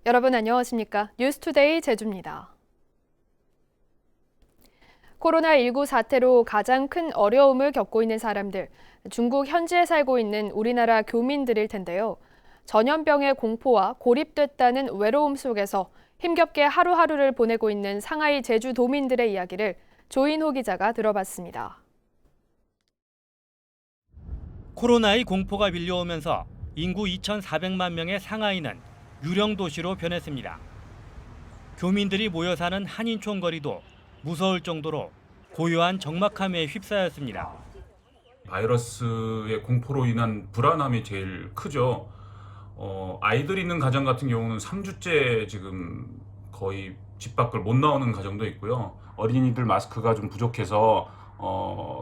여러분 안녕하십니까? 뉴스투데이 제주입니다. 코로나19 사태로 가장 큰 어려움을 겪고 있는 사람들, 중국 현지에 살고 있는 우리나라 교민들일 텐데요. 전염병의 공포와 고립됐다는 외로움 속에서 힘겹게 하루하루를 보내고 있는 상하이 제주도민들의 이야기를 조인호 기자가 들어봤습니다. 코로나의 공포가 밀려오면서 인구 2,400만 명의 상하이는 유령 도시로 변했습니다. 교민들이 모여 사는 한인촌 거리도 무서울 정도로 고요한 적막함에 휩싸였습니다. 바이러스의 공포로 인한 불안함이 제일 크죠. 아이들 있는 가정 같은 경우는 3주째 지금 거의 집 밖을 못 나오는 가정도 있고요. 어린이들 마스크가 좀 부족해서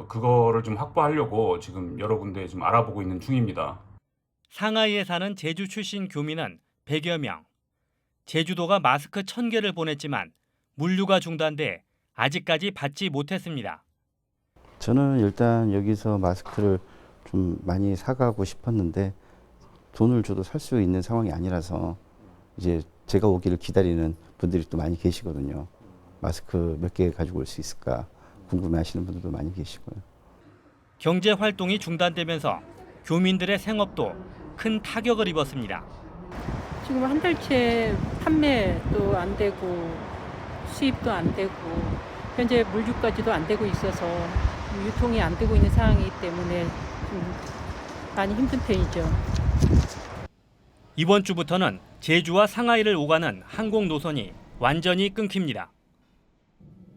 그거를 좀 확보하려고 지금 여러 군데 좀 알아보고 있는 중입니다. 상하이에 사는 제주 출신 교민은 100여 명. 제주도가 마스크 1,000개를 보냈지만 물류가 중단돼 아직까지 받지 못했습니다. 저는 일단 여기서 마스크를 좀 많이 사가고 싶었는데 돈을 줘도 살 수 있는 상황이 아니라서 이제 제가 오기를 기다리는 분들이 또 많이 계시거든요. 마스크 몇 개 가지고 올 수 있을까 궁금해하시는 분들도 많이 계시고요. 경제 활동이 중단되면서 교민들의 생업도 큰 타격을 입었습니다. 지금 한 달째 판매도 안 되고 수입도 안 되고 현재 물류까지도 안 되고 있어서 유통이 안 되고 있는 상황이기 때문에 좀 많이 힘든 편이죠. 이번 주부터는 제주와 상하이를 오가는 항공 노선이 완전히 끊깁니다.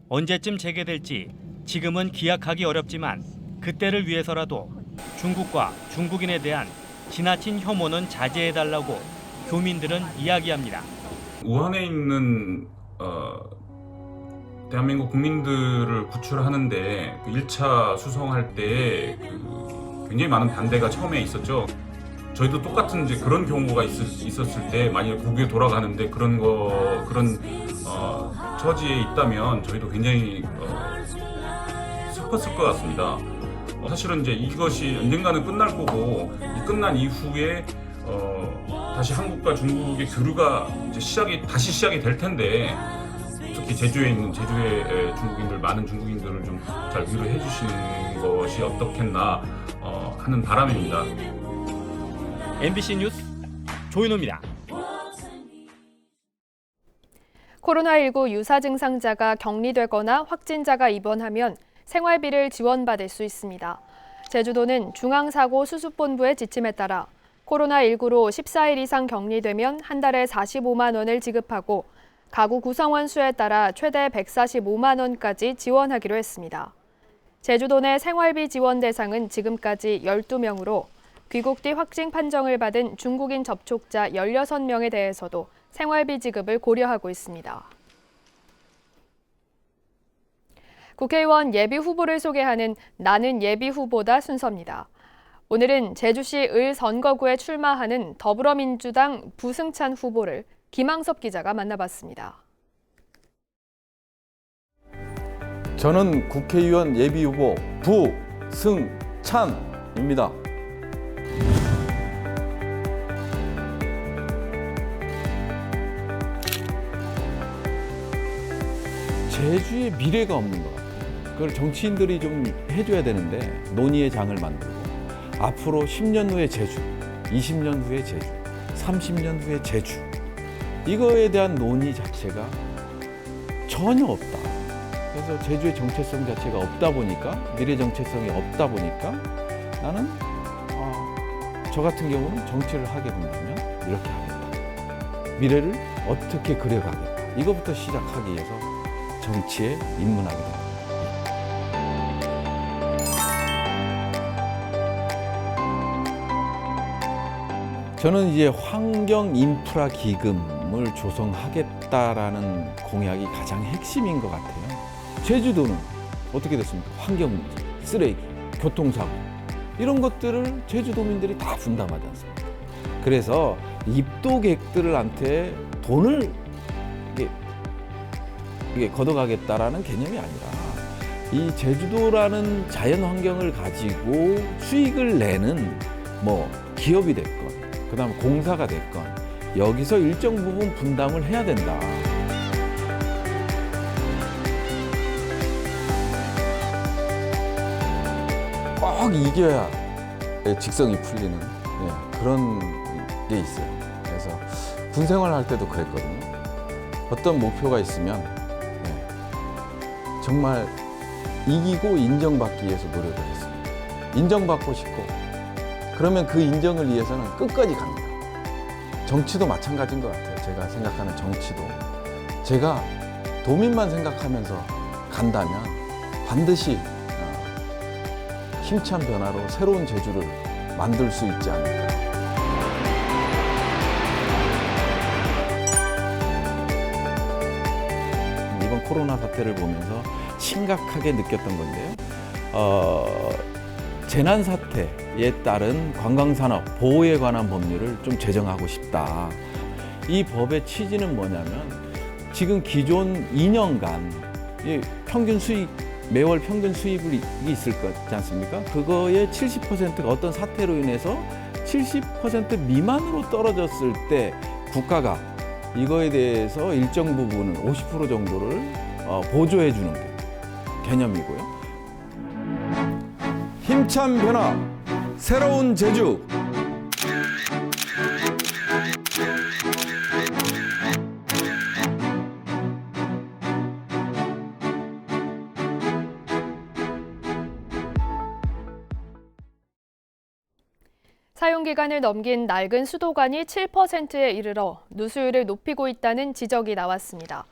언제쯤 재개될지 지금은 기약하기 어렵지만 그때를 위해서라도 중국과 중국인에 대한 지나친 혐오는 자제해달라고 교민들은 이야기합니다. 우한에 있는 대한민국 국민들을 구출하는데 1차 수송할 때 굉장히 많은 반대가 처음에 있었죠. 저희도 똑같은 이제 그런 경우가 있었을 때 만약에 국외에 돌아가는데 그런 처지에 있다면 저희도 굉장히 슬펐을 것 같습니다. 사실은 이제 이것이 언젠가는 끝날 거고 이 끝난 이후에 다시 한국과 중국의 교류가 이제 다시 시작이 될 텐데 특히 제주의 중국인들 많은 중국인들을 좀 잘 위로해 주시는 것이 어떻겠나 하는 바람입니다. MBC 뉴스 조인호입니다. 코로나19 유사 증상자가 격리되거나 확진자가 입원하면 생활비를 지원받을 수 있습니다. 제주도는 중앙사고수습본부의 지침에 따라 코로나19로 14일 이상 격리되면 한 달에 45만 원을 지급하고 가구 구성원 수에 따라 최대 145만 원까지 지원하기로 했습니다. 제주도 내 생활비 지원 대상은 지금까지 12명으로 귀국 뒤 확진 판정을 받은 중국인 접촉자 16명에 대해서도 생활비 지급을 고려하고 있습니다. 국회의원 예비 후보를 소개하는 나는 예비 후보다 순서입니다. 오늘은 제주시 을 선거구에 출마하는 더불어민주당 부승찬 후보를 김항섭 기자가 만나봤습니다. 저는 국회의원 예비후보 부승찬입니다. 제주의 미래가 없는 것 같아요. 그걸 정치인들이 좀 해줘야 되는데 논의의 장을 만들고 앞으로 10년 후의 제주, 20년 후의 제주, 30년 후의 제주 이거에 대한 논의 자체가 전혀 없다. 그래서 제주의 정체성 자체가 없다 보니까 미래 정체성이 없다 보니까 나는 저 같은 경우는 정치를 하게 된다면 이렇게 하겠다. 미래를 어떻게 그려가겠다. 이거부터 시작하기 위해서 정치에 입문하게 됩니다. 저는 이제 환경 인프라 기금을 조성하겠다라는 공약이 가장 핵심인 것 같아요. 제주도는 어떻게 됐습니까? 환경 문제, 쓰레기, 교통사고 이런 것들을 제주도민들이 다 분담하지 않습니까? 그래서 입도객들한테 돈을 이게 걷어가겠다라는 개념이 아니라 이 제주도라는 자연 환경을 가지고 수익을 내는 뭐 기업이 됐건 그다음 공사가 됐건 여기서 일정 부분 분담을 해야 된다. 꼭 이겨야 직성이 풀리는 그런 게 있어요. 그래서 군 생활할 때도 그랬거든요. 어떤 목표가 있으면 정말 이기고 인정받기 위해서 노력을 했습니다. 인정받고 싶고 그러면 그 인정을 위해서는 끝까지 갑니다. 정치도 마찬가지인 것 같아요. 제가 생각하는 정치도 제가 도민만 생각하면서 간다면 반드시 힘찬 변화로 새로운 제주를 만들 수 있지 않을까. 이번 코로나 사태를 보면서 심각하게 느꼈던 건데요. 재난 사태에 따른 관광산업 보호에 관한 법률을 좀 제정하고 싶다. 이 법의 취지는 뭐냐면 지금 기존 2년간 평균 수익 매월 평균 수입이 있을 거지 않습니까? 그거의 70%가 어떤 사태로 인해서 70% 미만으로 떨어졌을 때 국가가 이거에 대해서 일정 부분을 50% 정도를 보조해 주는 게 개념이고요. 힘찬 변화, 새로운 제주. 사용기간을 넘긴 낡은 수도관이 7%에 이르러 누수율을 높이고 있다는 지적이 나왔습니다.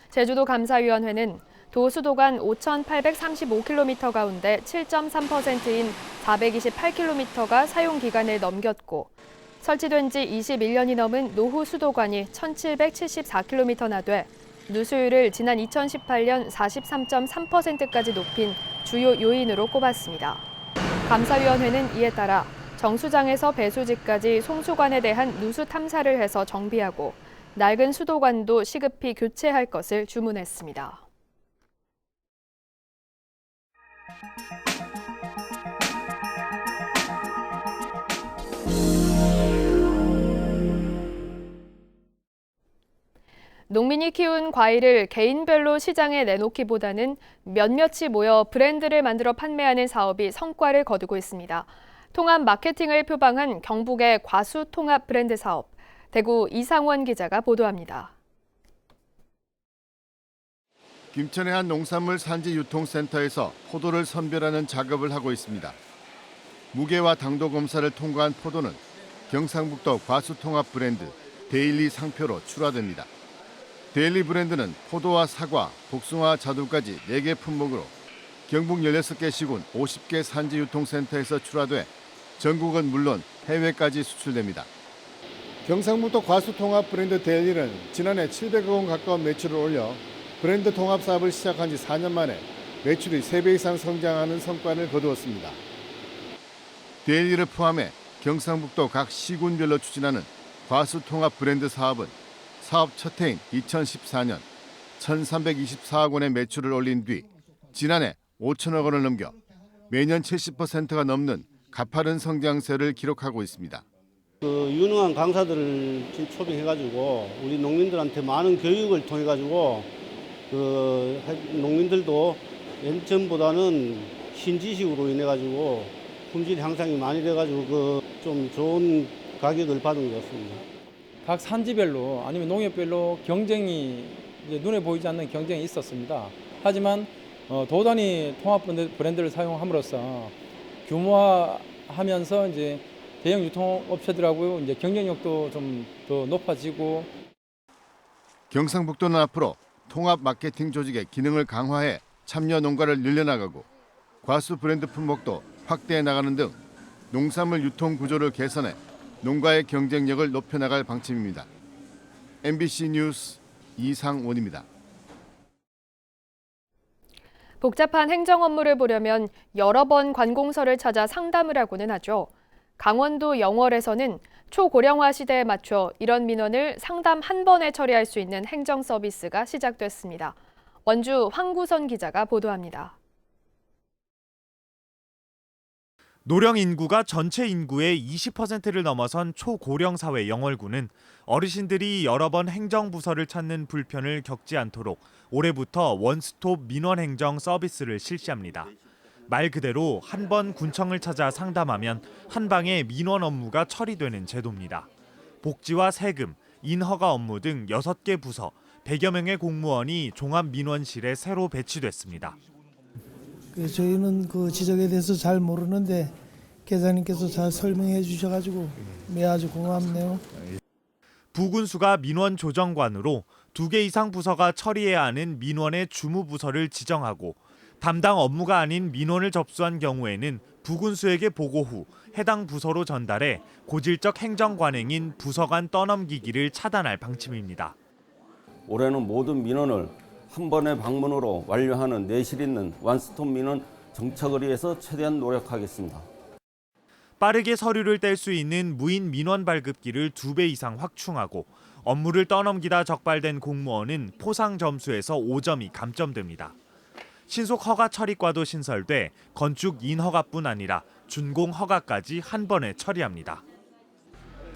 제주도 감사위원회는 도수도관 5,835km 가운데 7.3%인 428km가 사용기간을 넘겼고 설치된 지 21년이 넘은 노후 수도관이 1,774km나 돼 누수율을 지난 2018년 43.3%까지 높인 주요 요인으로 꼽았습니다. 감사위원회는 이에 따라 정수장에서 배수지까지 송수관에 대한 누수 탐사를 해서 정비하고 낡은 수도관도 시급히 교체할 것을 주문했습니다. 농민이 키운 과일을 개인별로 시장에 내놓기보다는 몇몇이 모여 브랜드를 만들어 판매하는 사업이 성과를 거두고 있습니다. 통합 마케팅을 표방한 경북의 과수 통합 브랜드 사업, 대구 이상원 기자가 보도합니다. 김천의 한 농산물 산지 유통센터에서 포도를 선별하는 작업을 하고 있습니다. 무게와 당도 검사를 통과한 포도는 경상북도 과수 통합 브랜드 데일리 상표로 출하됩니다. 데일리 브랜드는 포도와 사과, 복숭아, 자두까지 4개 품목으로 경북 16개 시군 50개 산지 유통센터에서 출하돼 전국은 물론 해외까지 수출됩니다. 경상북도 과수 통합 브랜드 데일리는 지난해 700억 원 가까운 매출을 올려 브랜드 통합 사업을 시작한 지 4년 만에 매출이 3배 이상 성장하는 성과를 거두었습니다. 데일리를 포함해 경상북도 각 시군별로 추진하는 과수 통합 브랜드 사업은 사업 첫 해인 2014년 1,324억 원의 매출을 올린 뒤 지난해 5천억 원을 넘겨 매년 70%가 넘는 가파른 성장세를 기록하고 있습니다. 유능한 강사들을 초빙해가지고 우리 농민들한테 많은 교육을 통해가지고 농민들도 예전보다는 신지식으로 인해가지고 품질 향상이 많이 돼가지고 좀 좋은 가격을 받은 것 같습니다. 각 산지별로 아니면 농협별로 경쟁이 이제 눈에 보이지 않는 경쟁이 있었습니다. 하지만 도단위 통합 브랜드를 사용함으로써 규모화하면서 이제 대형 유통업체들하고 이제 경쟁력도 좀 더 높아지고. 경상북도는 앞으로 통합 마케팅 조직의 기능을 강화해 참여 농가를 늘려나가고 과수 브랜드 품목도 확대해 나가는 등 농산물 유통 구조를 개선해 농가의 경쟁력을 높여나갈 방침입니다. MBC 뉴스 이상원입니다. 복잡한 행정 업무를 보려면 여러 번 관공서를 찾아 상담을 하고는 하죠. 강원도 영월에서는 초고령화 시대에 맞춰 이런 민원을 상담 한 번에 처리할 수 있는 행정 서비스가 시작됐습니다. 원주 황구선 기자가 보도합니다. 노령 인구가 전체 인구의 20%를 넘어선 초고령 사회 영월구는 어르신들이 여러 번 행정부서를 찾는 불편을 겪지 않도록 올해부터 원스톱 민원행정 서비스를 실시합니다. 말 그대로 한 번 군청을 찾아 상담하면 한 방에 민원 업무가 처리되는 제도입니다. 복지와 세금, 인허가 업무 등 6개 부서, 100여 명의 공무원이 종합민원실에 새로 배치됐습니다. 저희는 그 지적에 대해서 잘 모르는데 계장님께서 잘 설명해 주셔가지고 아주 고맙네요. 부군수가 민원조정관으로 2개 이상 부서가 처리해야 하는 민원의 주무부서를 지정하고 담당 업무가 아닌 민원을 접수한 경우에는 부군수에게 보고 후 해당 부서로 전달해 고질적 행정관행인 부서 간 떠넘기기를 차단할 방침입니다. 올해는 모든 민원을 한 번의 방문으로 완료하는 내실 있는 원스톱 민원 정착을 위해서 최대한 노력하겠습니다. 빠르게 서류를 뗄 수 있는 무인 민원 발급기를 2배 이상 확충하고 업무를 떠넘기다 적발된 공무원은 포상 점수에서 5점이 감점됩니다. 신속 허가 처리과도 신설돼 건축 인허가뿐 아니라 준공 허가까지 한 번에 처리합니다.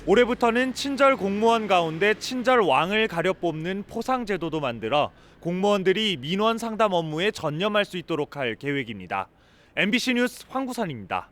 올해부터는 친절 공무원 가운데 친절 왕을 가려 뽑는 포상 제도도 만들어 공무원들이 민원 상담 업무에 전념할 수 있도록 할 계획입니다. MBC 뉴스 황구선입니다.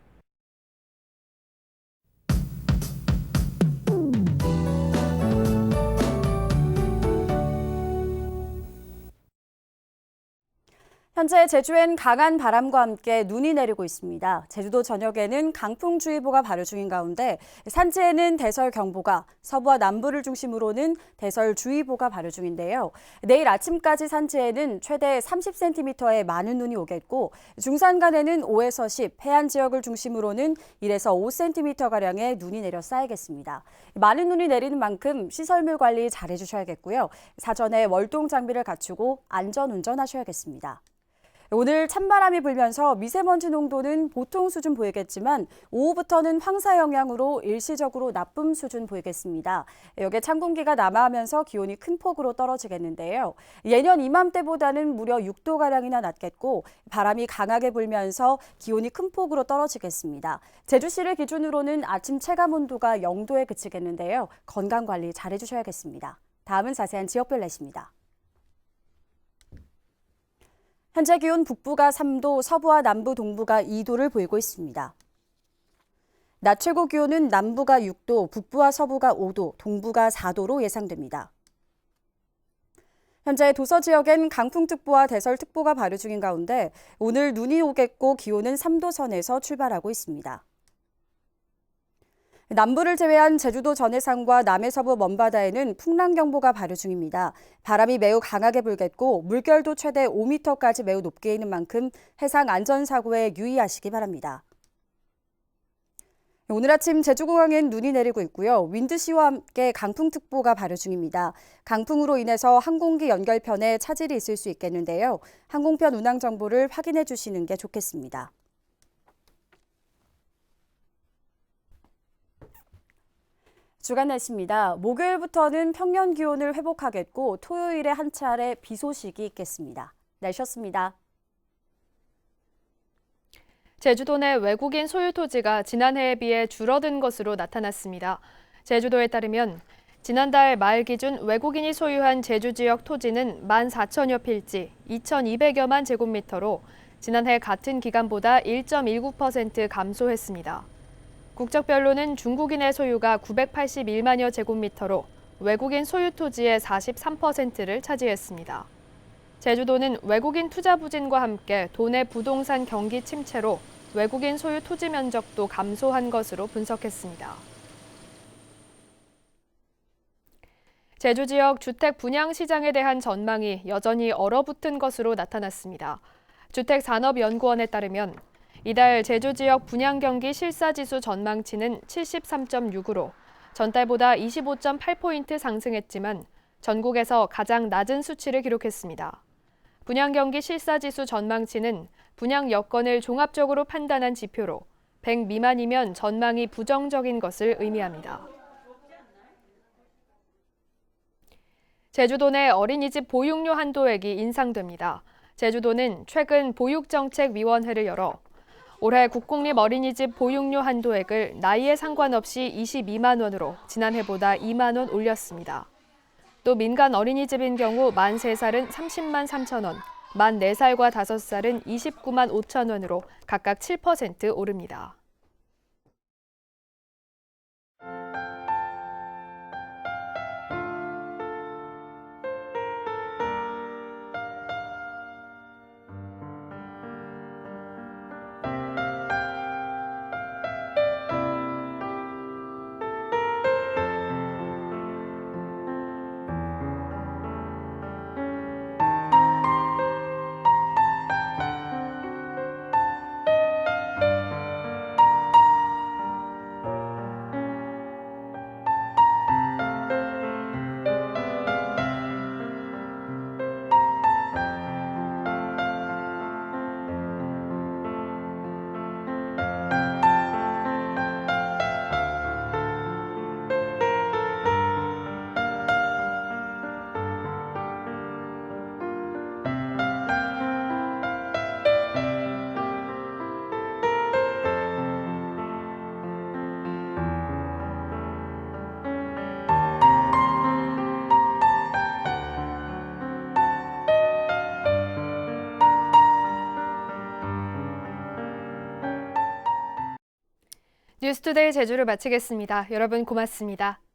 현재 제주엔 강한 바람과 함께 눈이 내리고 있습니다. 제주도 전역에는 강풍주의보가 발효 중인 가운데 산지에는 대설경보가, 서부와 남부를 중심으로는 대설주의보가 발효 중인데요. 내일 아침까지 산지에는 최대 30cm의 많은 눈이 오겠고 중산간에는 5에서 10, 해안 지역을 중심으로는 1에서 5cm가량의 눈이 내려 쌓이겠습니다. 많은 눈이 내리는 만큼 시설물 관리 잘 해주셔야겠고요. 사전에 월동 장비를 갖추고 안전 운전하셔야겠습니다. 오늘 찬바람이 불면서 미세먼지 농도는 보통 수준 보이겠지만 오후부터는 황사 영향으로 일시적으로 나쁨 수준 보이겠습니다. 여기에 찬 공기가 남하하면서 기온이 큰 폭으로 떨어지겠는데요. 예년 이맘때보다는 무려 6도가량이나 낮겠고 바람이 강하게 불면서 기온이 큰 폭으로 떨어지겠습니다. 제주시를 기준으로는 아침 체감온도가 0도에 그치겠는데요. 건강관리 잘 해주셔야겠습니다. 다음은 자세한 지역별 날씨입니다. 현재 기온 북부가 3도, 서부와 남부 동부가 2도를 보이고 있습니다. 낮 최고 기온은 남부가 6도, 북부와 서부가 5도, 동부가 4도로 예상됩니다. 현재 도서 지역엔 강풍특보와 대설특보가 발효 중인 가운데 오늘 눈이 오겠고 기온은 3도 선에서 출발하고 있습니다. 남부를 제외한 제주도 전해상과 남해 서부 먼바다에는 풍랑경보가 발효 중입니다. 바람이 매우 강하게 불겠고 물결도 최대 5m까지 매우 높게 있는 만큼 해상 안전사고에 유의하시기 바랍니다. 오늘 아침 제주공항엔 눈이 내리고 있고요. 윈드시와 함께 강풍특보가 발효 중입니다. 강풍으로 인해서 항공기 연결편에 차질이 있을 수 있겠는데요. 항공편 운항 정보를 확인해 주시는 게 좋겠습니다. 주간 날씨입니다. 목요일부터는 평년 기온을 회복하겠고 토요일에 한 차례 비 소식이 있겠습니다. 날씨였습니다. 제주도 내 외국인 소유 토지가 지난해에 비해 줄어든 것으로 나타났습니다. 제주도에 따르면 지난달 말 기준 외국인이 소유한 제주 지역 토지는 14,000여 필지, 2,200여만 제곱미터로 지난해 같은 기간보다 1.19% 감소했습니다. 국적별로는 중국인의 소유가 981만여 제곱미터로 외국인 소유 토지의 43%를 차지했습니다. 제주도는 외국인 투자 부진과 함께 도내 부동산 경기 침체로 외국인 소유 토지 면적도 감소한 것으로 분석했습니다. 제주 지역 주택 분양 시장에 대한 전망이 여전히 얼어붙은 것으로 나타났습니다. 주택산업연구원에 따르면 이달 제주 지역 분양 경기 실사지수 전망치는 73.6으로 전달보다 25.8포인트 상승했지만 전국에서 가장 낮은 수치를 기록했습니다. 분양 경기 실사지수 전망치는 분양 여건을 종합적으로 판단한 지표로 100 미만이면 전망이 부정적인 것을 의미합니다. 제주도 내 어린이집 보육료 한도액이 인상됩니다. 제주도는 최근 보육정책위원회를 열어 올해 국공립 어린이집 보육료 한도액을 나이에 상관없이 22만 원으로 지난해보다 2만 원 올렸습니다. 또 민간 어린이집인 경우 만 3살은 30만 3천 원, 만 4살과 5살은 29만 5천 원으로 각각 7% 오릅니다. 뉴스투데이 제주를 마치겠습니다. 여러분 고맙습니다.